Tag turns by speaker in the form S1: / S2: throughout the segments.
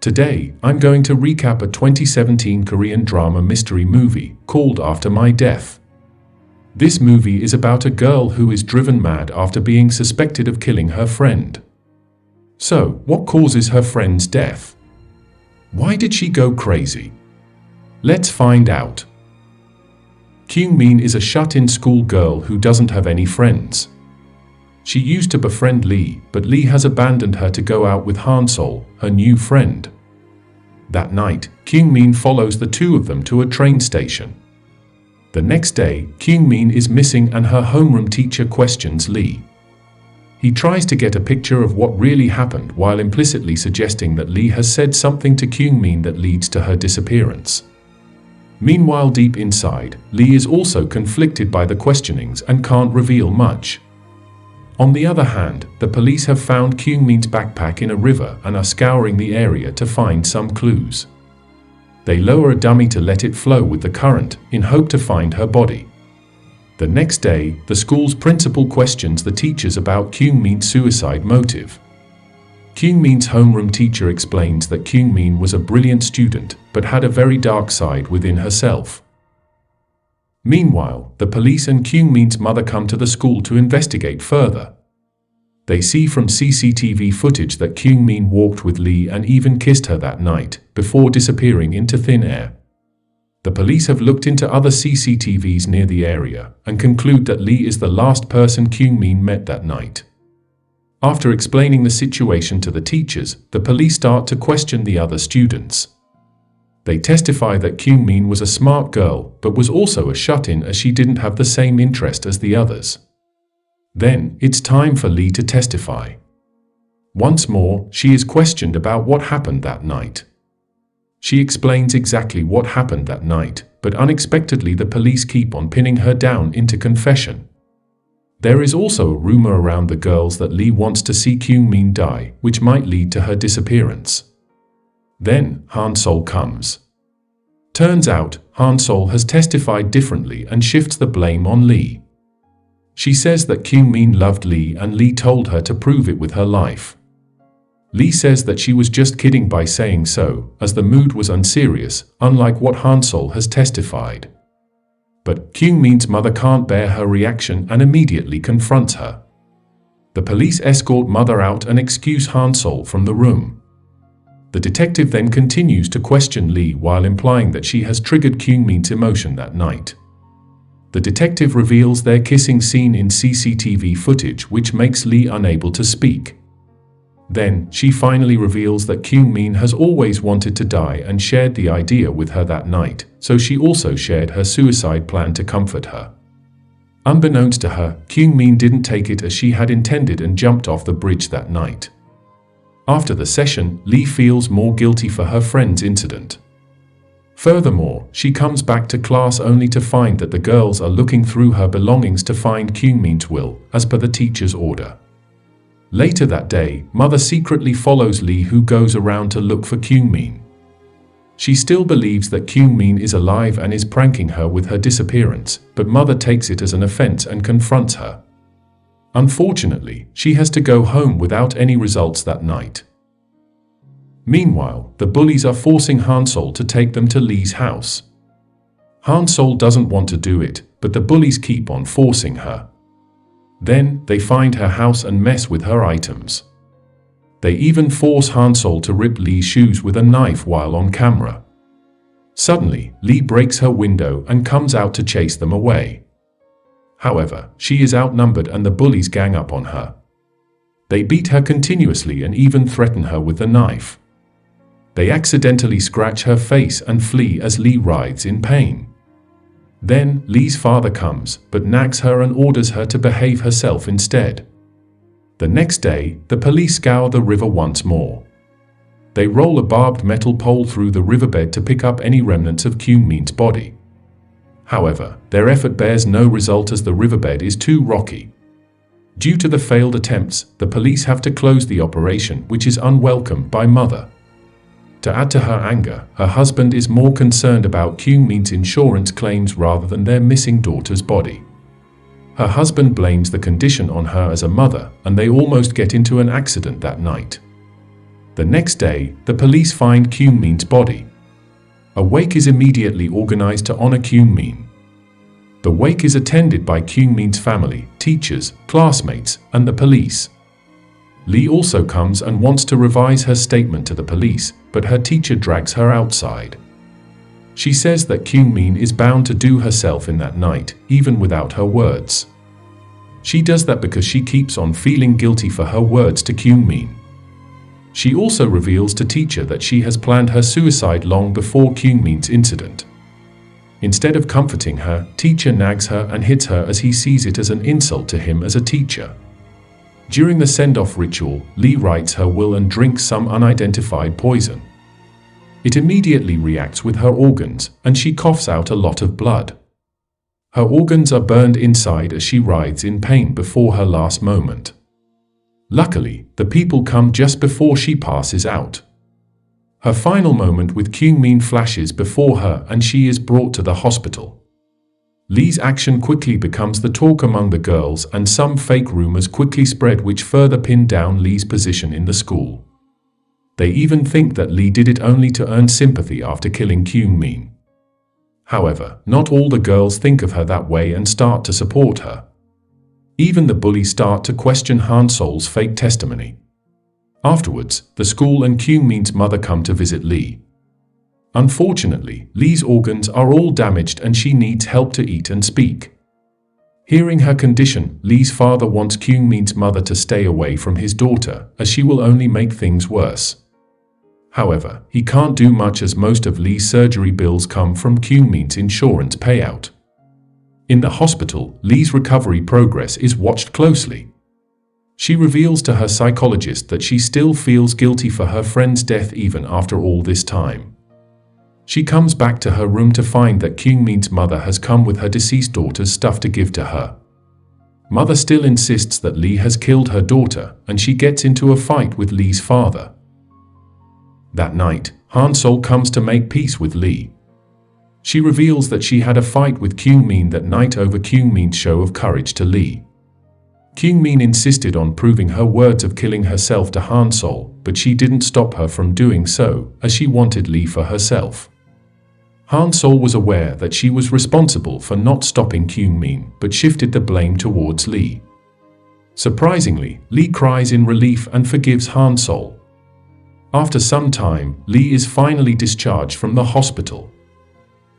S1: Today, I'm going to recap a 2017 Korean drama mystery movie called After My Death. This movie is about a girl who is driven mad after being suspected of killing her friend. So, what causes her friend's death? Why did she go crazy? Let's find out. Kyung-min is a shut-in school girl who doesn't have any friends. She used to befriend Lee, but Lee has abandoned her to go out with Han-sol, her new friend. That night, Kyung-min follows the two of them to a train station. The next day, Kyung-min is missing and her homeroom teacher questions Lee. He tries to get a picture of what really happened while implicitly suggesting that Lee has said something to Kyung-min that leads to her disappearance. Meanwhile, deep inside, Lee is also conflicted by the questionings and can't reveal much. On the other hand, the police have found Kyung-min's backpack in a river and are scouring the area to find some clues. They lower a dummy to let it flow with the current, in hope to find her body. The next day, the school's principal questions the teachers about Kyung-min's suicide motive. Kyung-min's homeroom teacher explains that Kyung-min was a brilliant student, but had a very dark side within herself. Meanwhile, the police and Kyung-min's mother come to the school to investigate further. They see from CCTV footage that Kyung-min walked with Lee and even kissed her that night, before disappearing into thin air. The police have looked into other CCTVs near the area, and conclude that Lee is the last person Kyung-min met that night. After explaining the situation to the teachers, the police start to question the other students. They testify that Kyung-min was a smart girl, but was also a shut-in as she didn't have the same interest as the others. Then, it's time for Lee to testify. Once more, she is questioned about what happened that night. She explains exactly what happened that night, but unexpectedly the police keep on pinning her down into confession. There is also a rumor around the girls that Lee wants to see Kyung-min die, which might lead to her disappearance. Then, Han-sol comes. Turns out, Han-sol has testified differently and shifts the blame on Lee. She says that Kyung-min loved Lee and Lee told her to prove it with her life. Lee says that she was just kidding by saying so, as the mood was unserious, unlike what Han-sol has testified. But Kyung-min's mother can't bear her reaction and immediately confronts her. The police escort mother out and excuse Han-sol from the room. The detective then continues to question Lee while implying that she has triggered Kyung-min's emotion that night. The detective reveals their kissing scene in CCTV footage, which makes Lee unable to speak. Then, she finally reveals that Kyung-min has always wanted to die and shared the idea with her that night, so she also shared her suicide plan to comfort her. Unbeknownst to her, Kyung-min didn't take it as she had intended and jumped off the bridge that night. After the session, Lee feels more guilty for her friend's incident. Furthermore, she comes back to class only to find that the girls are looking through her belongings to find Kyung-min's will, as per the teacher's order. Later that day, mother secretly follows Lee, who goes around to look for Kyung-min. She still believes that Kyung-min is alive and is pranking her with her disappearance, but mother takes it as an offense and confronts her. Unfortunately, she has to go home without any results that night. Meanwhile, the bullies are forcing Han-sol to take them to Lee's house. Han-sol doesn't want to do it, but the bullies keep on forcing her. Then, they find her house and mess with her items. They even force Han-sol to rip Lee's shoes with a knife while on camera. Suddenly, Lee breaks her window and comes out to chase them away. However, she is outnumbered and the bullies gang up on her. They beat her continuously and even threaten her with the knife. They accidentally scratch her face and flee as Lee writhes in pain. Then, Lee's father comes, but nags her and orders her to behave herself instead. The next day, the police scour the river once more. They roll a barbed metal pole through the riverbed to pick up any remnants of Kyung-min's body. However, their effort bears no result as the riverbed is too rocky. Due to the failed attempts, the police have to close the operation, which is unwelcome by mother. To add to her anger, her husband is more concerned about Kyung-min's insurance claims rather than their missing daughter's body. Her husband blames the condition on her as a mother, and they almost get into an accident that night. The next day, the police find Kyungmin's body. A wake is immediately organized to honor Kyungmin. The wake is attended by Kyungmin's family, teachers, classmates, and the police. Lee also comes and wants to revise her statement to the police, but her teacher drags her outside. She says that Kyungmin is bound to do herself in that night, even without her words. She does that because she keeps on feeling guilty for her words to Kyungmin. She also reveals to teacher that she has planned her suicide long before Kyungmin's incident. Instead of comforting her, teacher nags her and hits her as he sees it as an insult to him as a teacher. During the send-off ritual, Lee writes her will and drinks some unidentified poison. It immediately reacts with her organs, and she coughs out a lot of blood. Her organs are burned inside as she writhes in pain before her last moment. Luckily, the people come just before she passes out. Her final moment with Kyungmin flashes before her and she is brought to the hospital. Lee's action quickly becomes the talk among the girls and some fake rumors quickly spread which further pin down Lee's position in the school. They even think that Lee did it only to earn sympathy after killing Kyungmin. However, not all the girls think of her that way and start to support her. Even the bullies start to question Han Sol's fake testimony. Afterwards, the school and Kyungmin's mother come to visit Lee. Unfortunately, Lee's organs are all damaged and she needs help to eat and speak. Hearing her condition, Lee's father wants Kyungmin's mother to stay away from his daughter, as she will only make things worse. However, he can't do much as most of Lee's surgery bills come from Kyungmin's insurance payout. In the hospital, Lee's recovery progress is watched closely. She reveals to her psychologist that she still feels guilty for her friend's death even after all this time. She comes back to her room to find that Kyungmin's mother has come with her deceased daughter's stuff to give to her. Mother still insists that Lee has killed her daughter, and she gets into a fight with Lee's father. That night, Han Sol comes to make peace with Lee. She reveals that she had a fight with Kyungmin that night over Kyungmin's show of courage to Lee. Kyungmin insisted on proving her words of killing herself to Han Sol, but she didn't stop her from doing so, as she wanted Lee for herself. Han Sol was aware that she was responsible for not stopping Kyungmin, but shifted the blame towards Lee. Surprisingly, Lee cries in relief and forgives Han Sol. After some time, Lee is finally discharged from the hospital.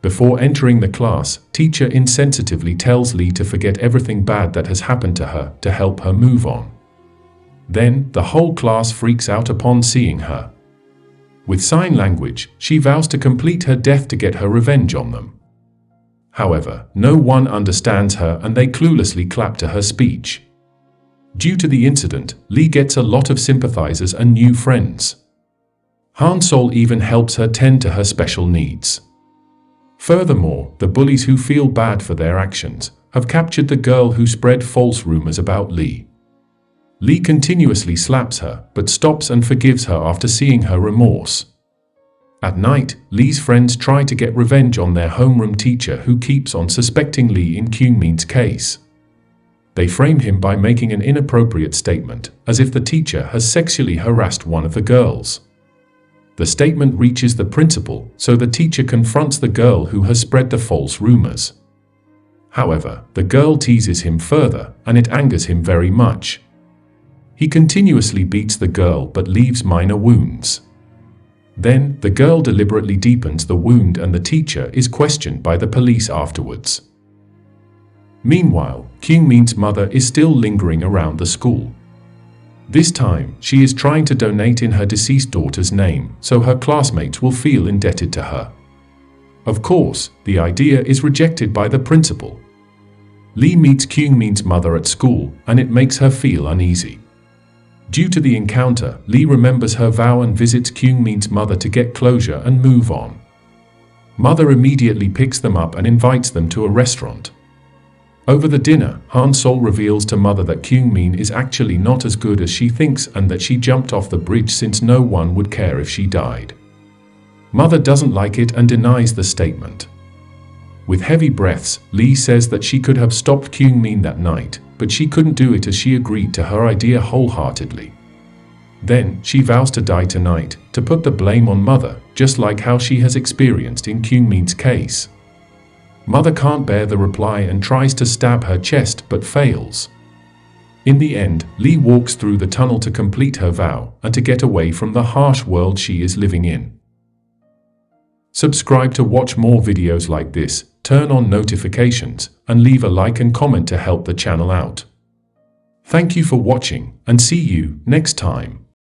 S1: Before entering the class, teacher insensitively tells Lee to forget everything bad that has happened to her to help her move on. Then, the whole class freaks out upon seeing her. With sign language, she vows to complete her death to get her revenge on them. However, no one understands her and they cluelessly clap to her speech. Due to the incident, Lee gets a lot of sympathizers and new friends. Han Sol even helps her tend to her special needs. Furthermore, the bullies who feel bad for their actions have captured the girl who spread false rumors about Lee. Lee continuously slaps her, but stops and forgives her after seeing her remorse. At night, Lee's friends try to get revenge on their homeroom teacher who keeps on suspecting Lee in Kyungmin's case. They frame him by making an inappropriate statement, as if the teacher has sexually harassed one of the girls. The statement reaches the principal, so the teacher confronts the girl who has spread the false rumors. However, the girl teases him further, and it angers him very much. He continuously beats the girl but leaves minor wounds. Then, the girl deliberately deepens the wound and the teacher is questioned by the police afterwards. Meanwhile, Kyungmin's mother is still lingering around the school. This time, she is trying to donate in her deceased daughter's name, so her classmates will feel indebted to her. Of course, the idea is rejected by the principal. Lee meets Kyungmin's mother at school, and it makes her feel uneasy. Due to the encounter, Lee remembers her vow and visits Kyungmin's mother to get closure and move on. Mother immediately picks them up and invites them to a restaurant. Over the dinner, Han Sol reveals to mother that Kyungmin is actually not as good as she thinks and that she jumped off the bridge since no one would care if she died. Mother doesn't like it and denies the statement. With heavy breaths, Lee says that she could have stopped Kyungmin that night, but she couldn't do it as she agreed to her idea wholeheartedly. Then, she vows to die tonight, to put the blame on Mother, just like how she has experienced in Kyungmin's case. Mother can't bear the reply and tries to stab her chest but fails. In the end, Lee walks through the tunnel to complete her vow and to get away from the harsh world she is living in. Subscribe to watch more videos like this, turn on notifications, and leave a like and comment to help the channel out. Thank you for watching, and see you next time.